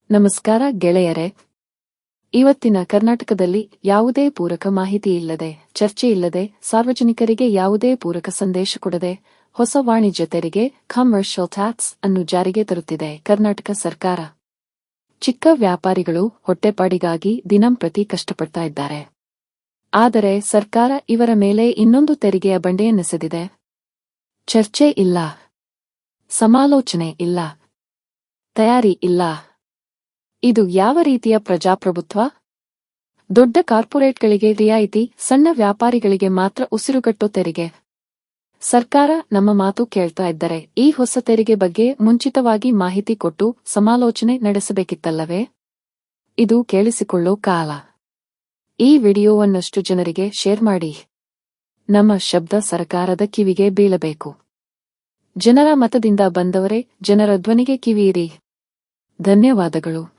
ನಮಸ್ಕಾರ ಗೆಳೆಯರೆ. ಇವತ್ತಿನ ಕರ್ನಾಟಕದಲ್ಲಿ ಯಾವುದೇ ಪೂರಕ ಮಾಹಿತಿ ಇಲ್ಲದೆ, ಚರ್ಚೆ ಇಲ್ಲದೆ, ಸಾರ್ವಜನಿಕರಿಗೆ ಯಾವುದೇ ಪೂರಕ ಸಂದೇಶ ಕೊಡದೆ ಹೊಸ ವಾಣಿಜ್ಯ ತೆರಿಗೆ ಕಮರ್ಷಿಯಲ್ ಟ್ಯಾಕ್ಸ್ ಅನ್ನು ಜಾರಿಗೆ ತರುತ್ತಿದೆ ಕರ್ನಾಟಕ ಸರ್ಕಾರ. ಚಿಕ್ಕ ವ್ಯಾಪಾರಿಗಳು ಹೊಟ್ಟೆಪಾಡಿಗಾಗಿ ದಿನಂಪ್ರತಿ ಕಷ್ಟಪಡ್ತಾ ಇದ್ದಾರೆ. ಆದರೆ ಸರ್ಕಾರ ಇವರ ಮೇಲೆ ಇನ್ನೊಂದು ತೆರಿಗೆಯ ಬಂಡೆಯನ್ನೆಸೆದಿದೆ. ಚರ್ಚೆ ಇಲ್ಲ, ಸಮಾಲೋಚನೆ ಇಲ್ಲ, ತಯಾರಿ ಇಲ್ಲ. ಇದು ಯಾವ ರೀತಿಯ ಪ್ರಜಾಪ್ರಭುತ್ವ? ದೊಡ್ಡ ಕಾರ್ಪೊರೇಟ್ಗಳಿಗೆ ರಿಯಾಯಿತಿ, ಸಣ್ಣ ವ್ಯಾಪಾರಿಗಳಿಗೆ ಮಾತ್ರ ಉಸಿರುಗಟ್ಟೋ ತೆರಿಗೆ. ಸರ್ಕಾರ ನಮ್ಮ ಮಾತು ಕೇಳ್ತಾ ಇದ್ದರೆ ಈ ಹೊಸ ತೆರಿಗೆ ಬಗ್ಗೆ ಮುಂಚಿತವಾಗಿ ಮಾಹಿತಿ ಕೊಟ್ಟು ಸಮಾಲೋಚನೆ ನಡೆಸಬೇಕಿತ್ತಲ್ಲವೇ? ಇದು ಕೇಳಿಸಿಕೊಳ್ಳೋ ಕಾಲ. ಈ ವಿಡಿಯೋವನ್ನಷ್ಟು ಜನರಿಗೆ ಶೇರ್ ಮಾಡಿ. ನಮ್ಮ ಶಬ್ದ ಸರ್ಕಾರದ ಕಿವಿಗೆ ಬೀಳಬೇಕು. ಜನರ ಮತದಿಂದ ಬಂದವರೇ, ಜನರ ಧ್ವನಿಗೆ ಕಿವಿಯಿರಿ. ಧನ್ಯವಾದಗಳು.